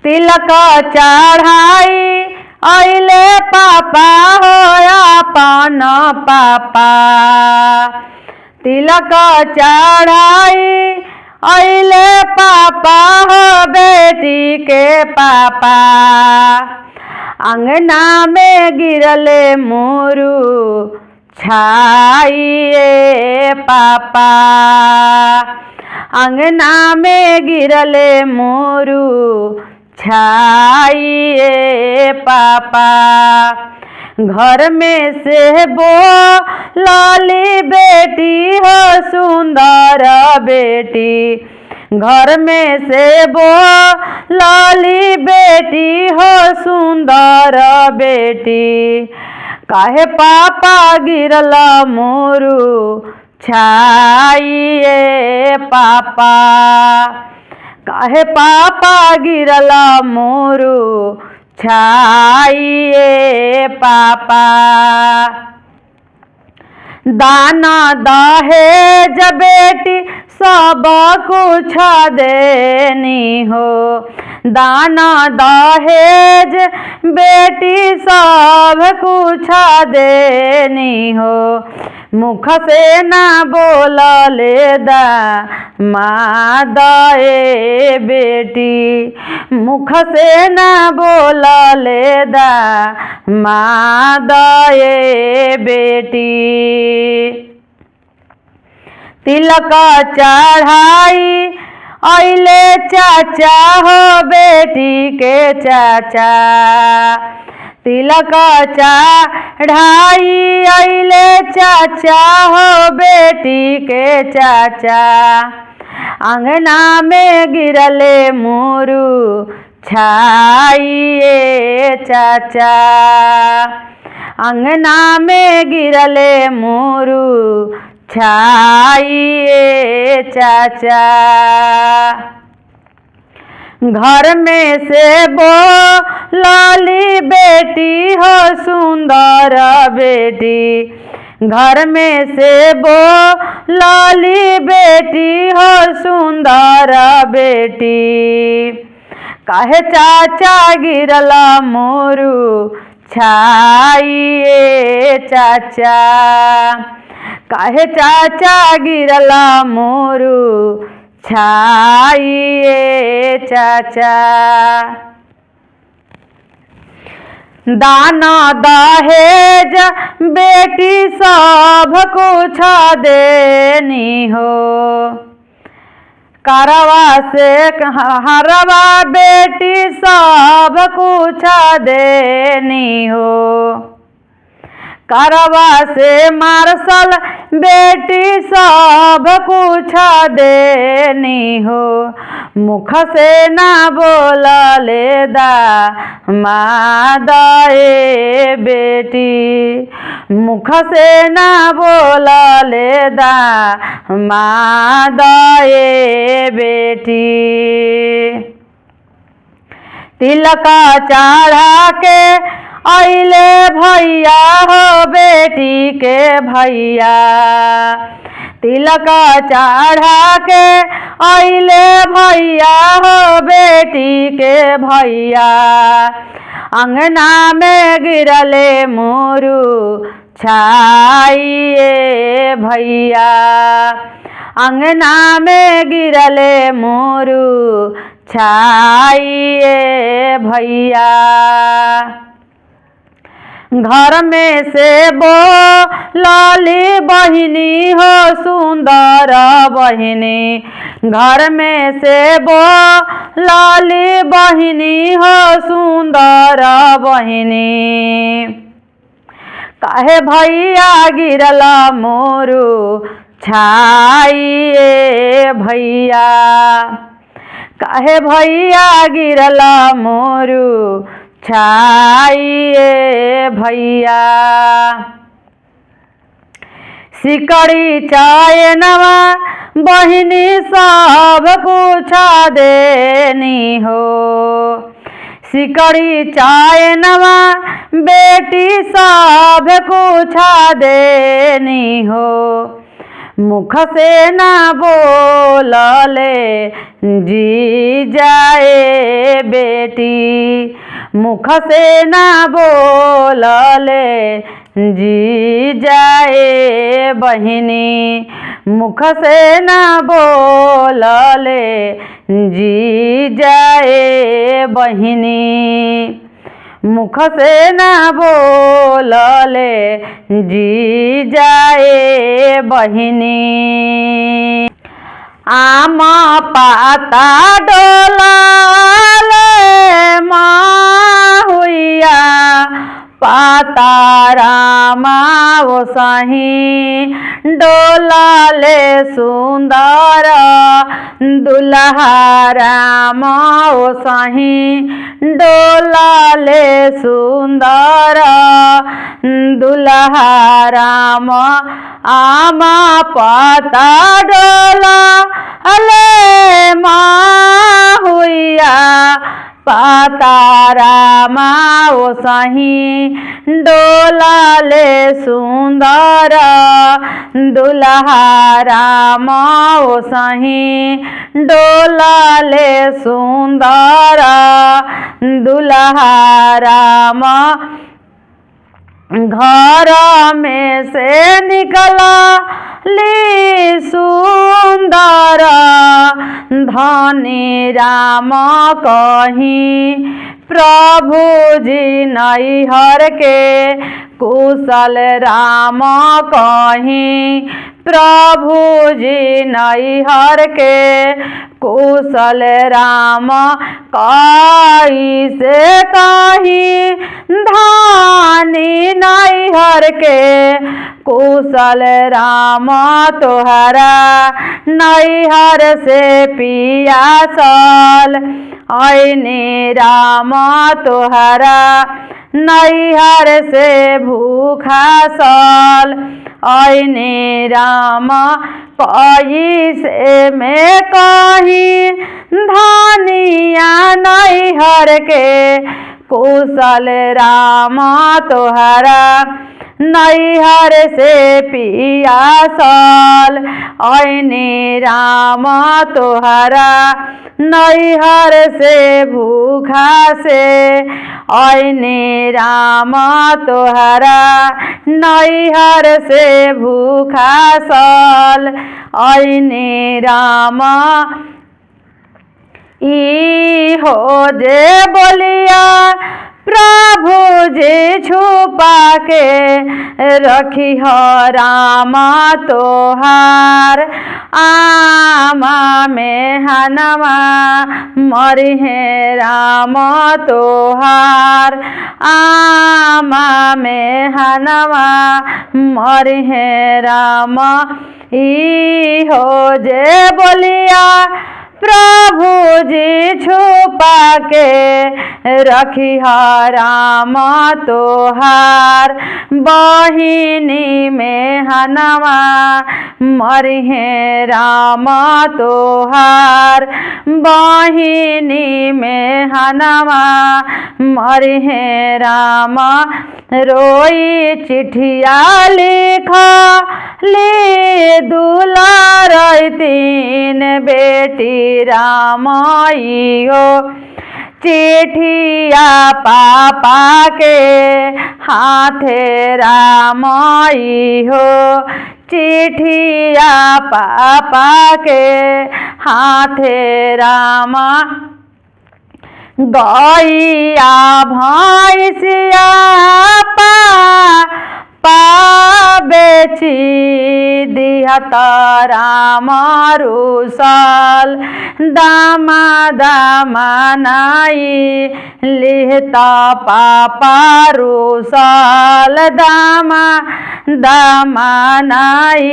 तिलक चढ़ाई अइले पापा हो अपन पापा। तिलक चढ़ाई अइले पापा हो बेटी के पापा। अंगना में गिरले मोरू छाइए पापा। अंगना में गिरले मोरू छाइए पापा। घर में से बोलली बेटी हो सुंदर बेटी। घर में से बोलली बेटी हो सुंदर बेटी। काहे पापा गिरला मोरू छाइए पापा। काहे पापा गिरला मोरू छाइए पापा। दाना दहेज बेटी सब कुछ देनी हो। दाना दहेज बेटी सब कुछ देनी हो। मुख से ना बोलले दामाद ए बेटी। मुख से ना बोलले दामाद ए बेटी। तिलक चढ़ाई अइले चाचा हो बेटी के चाचा। तिलक चढ़ाई अइले चाचा हो बेटी के चाचा। अंगना में गिरले मोरू छाइए चाचा। अंगना में गिरले मोरू छाइए चाचा। घर में से बोलली बेटी हो सुंदर बेटी। घर में से बोलली बेटी हो सुंदर बेटी। काहे चाचा गिरला मोरू छाइए चाचा। काहे चाचा गिरला मोरू छाइए चाचा। दाना दहेज बेटी सब कुछ देनी हो। करवा से हरवा बेटी सब कुछ देनी हो। करवा से मार्शल बेटी सब कुछ देनी हो। मुख से ना बोलले दामाद ए बेटी। मुख से ना बोलले दामाद ए बेटी। तिलक चढ़ा के अइले भैया हो बेटी के भैया। तिलक चढ़ा के अइले भैया हो बेटी के भैया। अंगना में गिरले मोरू छाइए भैया। अंगना में गिरले मोरू छाइए भैया। घर में से बोलली बहिनी हो सुंदर बहिनी। घर में से बोलली बहिनी हो सुंदर बहिनी। काहे भैया गिरला मोरू छाइए भैया। काहे भैया गिरला मोरू छाइए भैया। सिकड़ी चायनवा बहिनी सब कुछ देनी हो। सिकड़ी चायनवा बेटी सब कुछ देनी हो। मुख से ना बोलले जी जाए बेटी, मुख से ना बोलले जी जाए बहिनी, मुख से ना बोलले जी जाए बहिनी, मुख से ना बोलले जी जाए बहिनी। आम पाता डोलाले माहुइया, पाता रामा वो सही डोलाले सुंदर दुल्हा राम वो सही डोलाले सुंदर दुल्हा राम। आम पाता डोला अले माहुइया, पाता रामा वो सही डोलाले सुंदर दुल्हा राम वो सही डोलाले सुंदर दुल्हा राम। घर में से निकला ली सुंदर धनी राम कहीं, प्रभु जी नैहर के कुशल राम कहीं, प्रभु जी नैहर के कुशल राम कैसे कहीं धानी नैहर के कुशल राम तोहरा नैहर से पियासल ऐने राम तोहरा नैहर से भूखा सल ऐने राम कैसे में कहीं धनिया नैहर के कुशल राम तोहरा नैहर से पियासल ऐने राम तोहरा नैहर से भूखा से ऐने राम तोहरा नैहर से भूखा सल ऐने राम। ई हो जे बोलिया प्रभु जी छुपा के रखी हो राम तोहार, आमा में हनमा मरी है राम तोहार, आमा में हनमा मरी है राम। ई हो जे बोलिया प्रभु जी छुपा के रखी राम तोहार, बहिनी में हनवा मरी है राम तोहार, बहिनी में हनवा मरी है राम। रोई चिठिया लिखा ले दुलार तीन बेटी रामाइयो, चिठिया पापा के हाथे रामाई हो, चिठिया पापा के हाथे रामा। गैया भैंसिया बेची दिहत राम रुसल, दामा दामा नाई लिहता पापा रुसल, दामा दामा नाई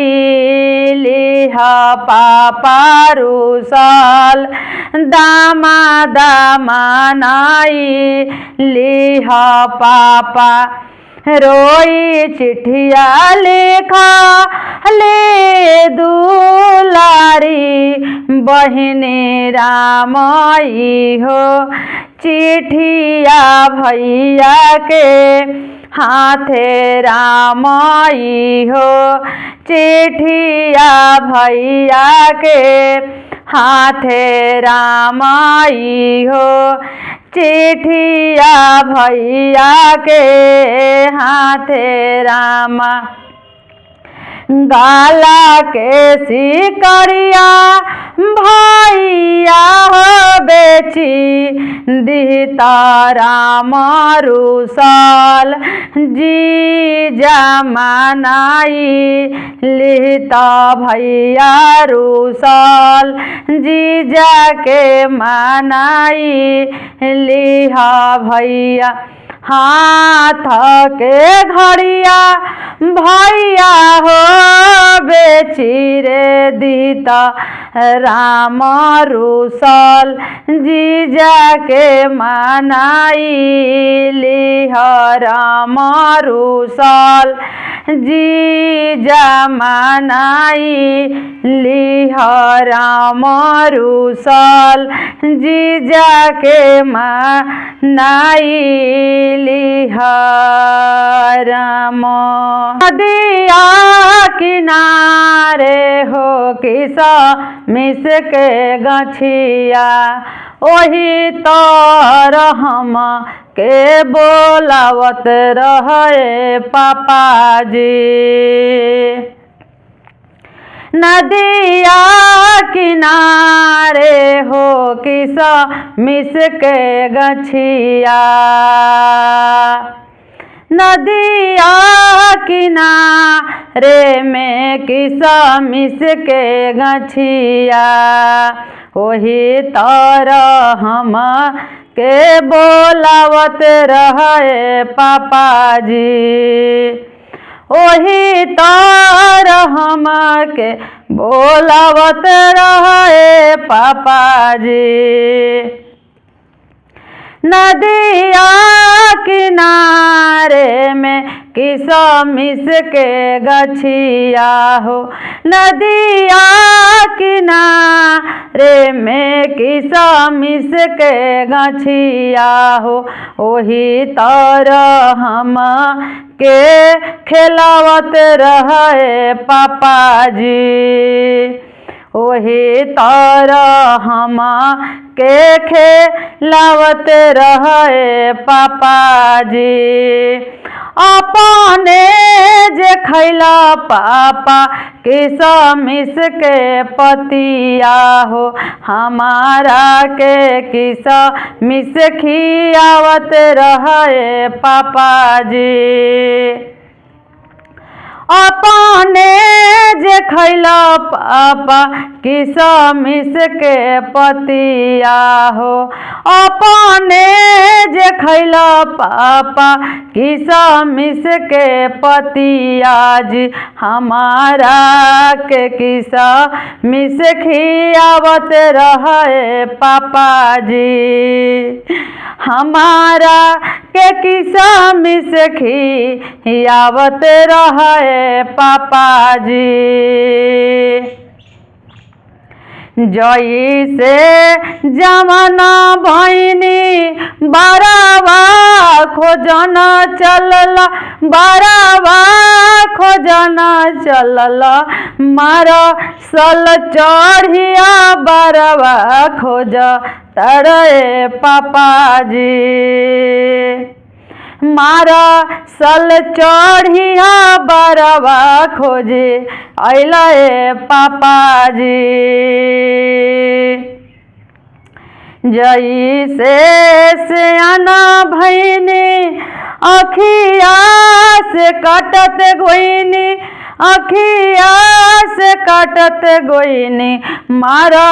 लिह पापा रुसल, दामा दामा नाई लिह पापा। रोई चिट्ठिया लिखा ले दुलारी बहिनी रामई हो। चिट्ठिया भैया के हाथे रामई हो। चिट्ठिया भैया के हाथे रामई हो। चिट्ठिया भैया के हाथे रामा। गाला के सिकरिया भैया हो बेची दिता राम रुसल। जीजा मनाई लिता भैया रुसल। जीजा के मनाई लिहा भैया। हाथ के घड़िया भैया हो बेची रे दिता राम रुसल। जीजा के मनाई लिह राम रुसल। जीजा मनाई लिह राम रुसल। जीजा के मनाई लिह राम। नदिया किनारे हो किसा मिस के गछिया ओही तर हम के बोलावत रहे पापाजी। नदिया किनारे हो किसा मिस के गछिया। नदिया किनारे में किसा मिस के गछिया ओही तर हम के बोलावत रहे पापाजी। ओही तर हम के बोलावत रहे पापाजी। नदिया किनारे में किसा मिस के गछिया हो। नदिया किनारे में किसा मिस के गछिया हो। ओही तर हम के खिलावत रहे पापाजी। ओही तर हम के खिलावत रहे पापाजी। अपने जे खैला पापा किसा मिस के पतिया हो। हमारा के किसा मिस खियावत रहे पापाजी। अपने जे खैला पापा किसा मिस के पतिया हो। अपने जे खैला पापा किसा मिस के पतिया जी। हमारा के किसा मिस खियावत रहे पापाजी। हमारा के किसा मिस खियावत रहे पापाजी। जैसे जमाना भैनी बारावा खोजना चलला। बारावा खोजना चलला मारा सल चढ़िया बारावा खोज तड़े पापाजी। मारा सल चढ़िया बारावा खोजे अइले पापाजी। जैसे सियाना भैनी अखिया से काटत गोइनी। अखिया से काटत गोइनी मारा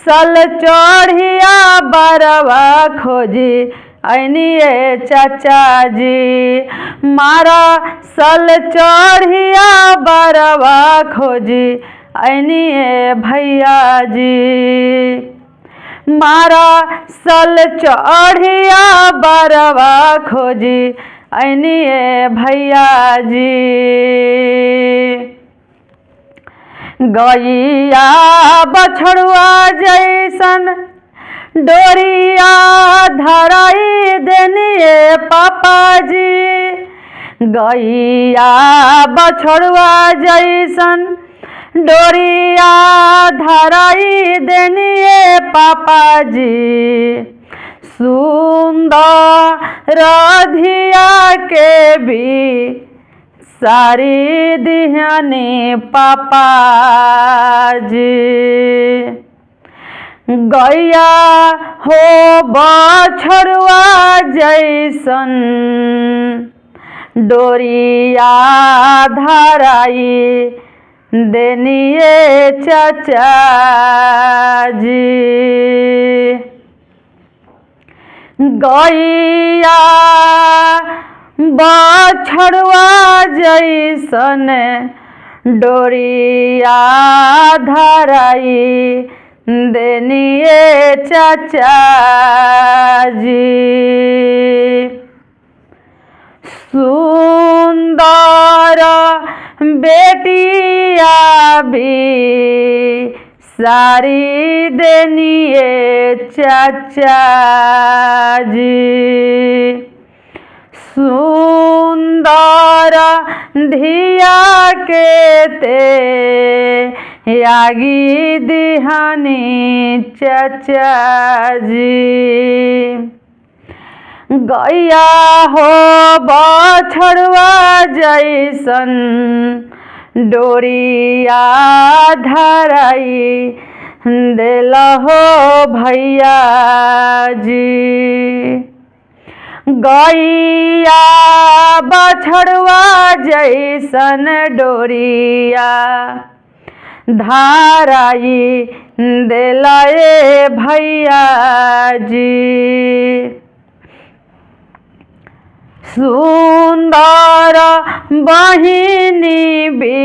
सल चढ़िया बारावा खोजी ऐनिए चाचा जी। मारा सल चढ़िया बारावा खोजी ऐनिए भैया जी। मारा सल चढ़िया बारावा खोजी ऐनिए भैया जी। गैया बछड़ुआ जैसन डोरिया धराई देनिए पापा जी। गैया बछड़ुआ जैसन डोरिया धराई देनिए पापा जी। सुंदर धिया के भी सारी दिहानी पापा जी। गैया हो बछड़ुआ जैसन डोरिया धराई देनिए चाचा जी। गैया बछड़ुआ जैसन डोरिया धराई देनिए चाचा जी। सुंदर बेटिया भी सारी देनिए चाचा जी। सुंदर धिया के ते यागी दिहानी चाचा जी। गैया हो बछड़ुआ जैसन डोरिया धराई देला हो भैया जी। गैया बछड़ुआ जैसन डोरिया धराई देला ए भैया जी। सुंदर बहिनी भी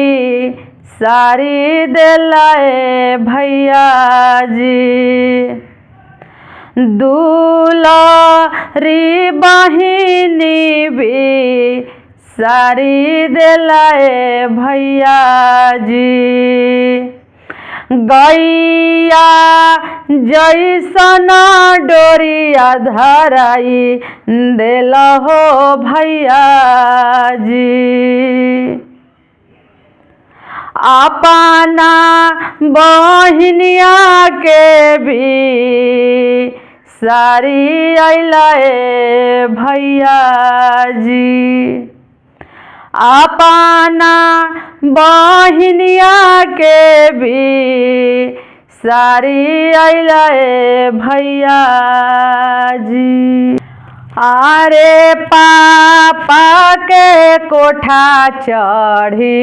सारी देला ए भैया जी। दुलारी बहिनी भी सारी देला ए भैया जी। गैया जैसन डोरिया धराई देला हो भैया जी। अपना बहिनिया के भी सारी अइला ए भैया जी। अपना बहिनिया के भी सारी अइला ए भैया जी। अरे पापा के कोठा चढ़ी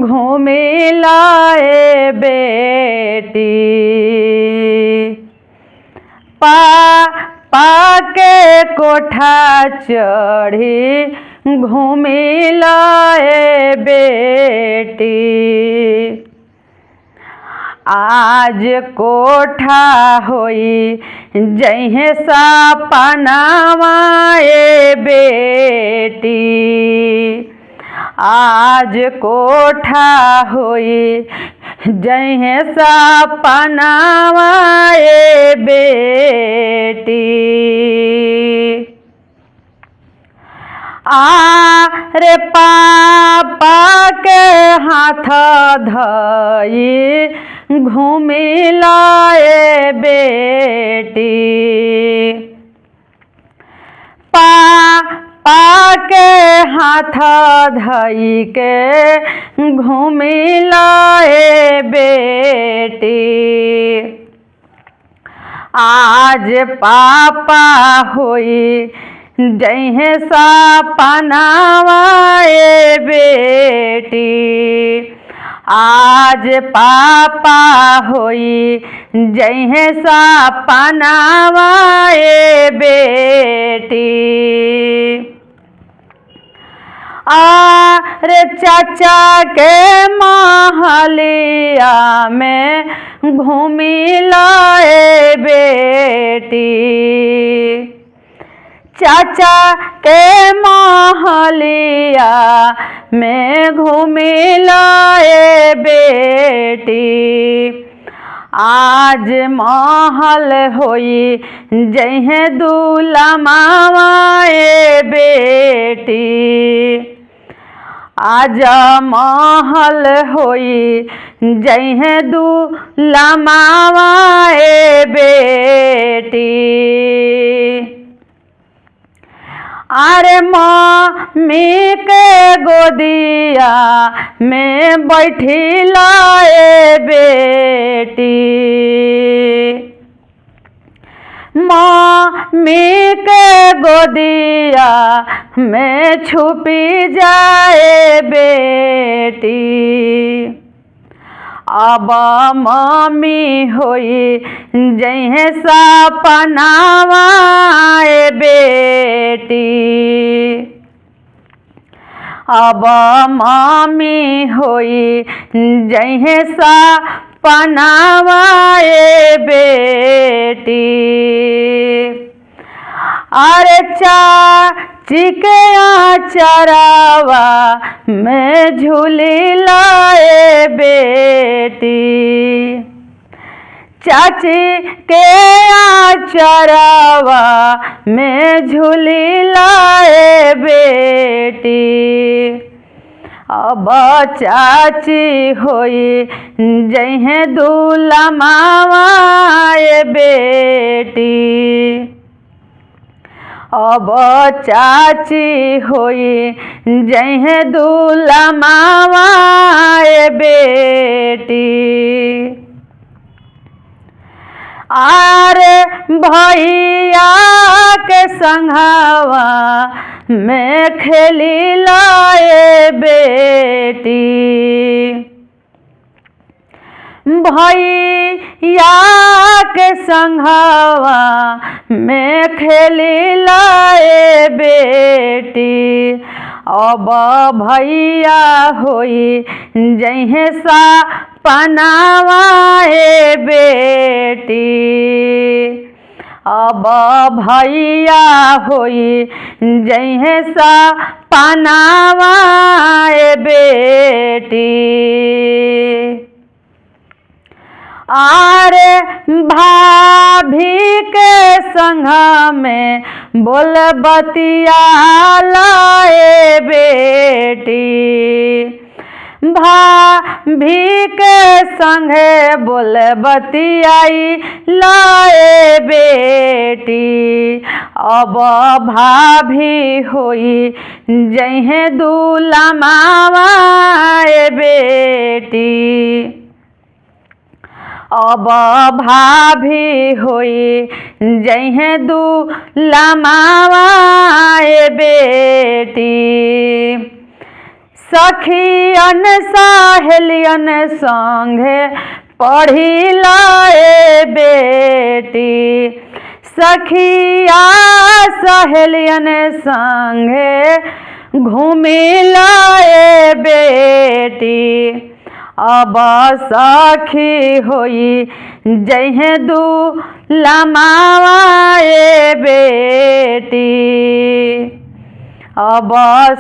घूमी लाए बेटी। पापा के कोठा चढ़ी घूमी लाए बेटी। आज कोठा होई जइहे सपनावा ए बेटी। आज कोठा होई जइहे सपनावा ए बेटी। रे पापा के हाथ धई घूमी लाए बेटी। पापा के हाथ धई के घूमी लाए बेटी। आज पापा होई जइहे सपनावा ए बेटी। आज पापा होई जइहे सपनावा ए बेटी। रे चाचा के महलिया में घूमी लाए बेटी। चाचा के महलिया में घूमी लाए बेटी, आज महल होई जइहे दूल्हा मावाए बेटी, आज महल होई जइहे दूल्हा मावाए बेटी। अरे मम्मी के गोदिया में बैठी लाए बेटी, मम्मी के गोदिया में छुपी जाए बेटी, अब मम्मी होई जइहे सपनावाए बेटी, अब मम्मी होई जइहे सपनावाए बेटी। अरे चाची के आचरावा में झूली लाए बेटी, चाची के आचरावा में झूली लाए बेटी, अब चाची होई जइहे दूल्हा मावाए बेटी, अब चाची होई जइहे दूल्हा मावाए बेटी। आरे भैया के संघवा में खेली लाए बेटी, भैया के संघवा में खेली लाए बेटी, अब भैया होई जइहे सपनावाए बेटी, अब भैया होई जइहे सपनावाए बेटी। आरे भाभी के संग में बोल बतिया लाए बेटी, भाभी के संगे बोल बतियाई लाए बेटी, अब भाभी होई जइहे दूल्हा मावाए बेटी, अब भाभी होई जइहे दूल्हा मावाए बेटी। सखियन सहेलियन संगे पढ़ी लाए बेटी, सखिया सहेलियन संगे घूमी लाए बेटी, अब सखी होई जइहे दूल्हा मावाए बेटी, अब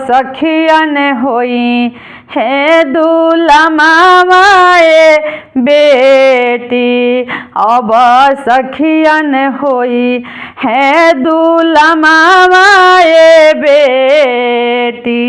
सखियन होई है दूल्हा मावाए बेटी, अब सखियन होई है दूल्हा मावाए बेटी।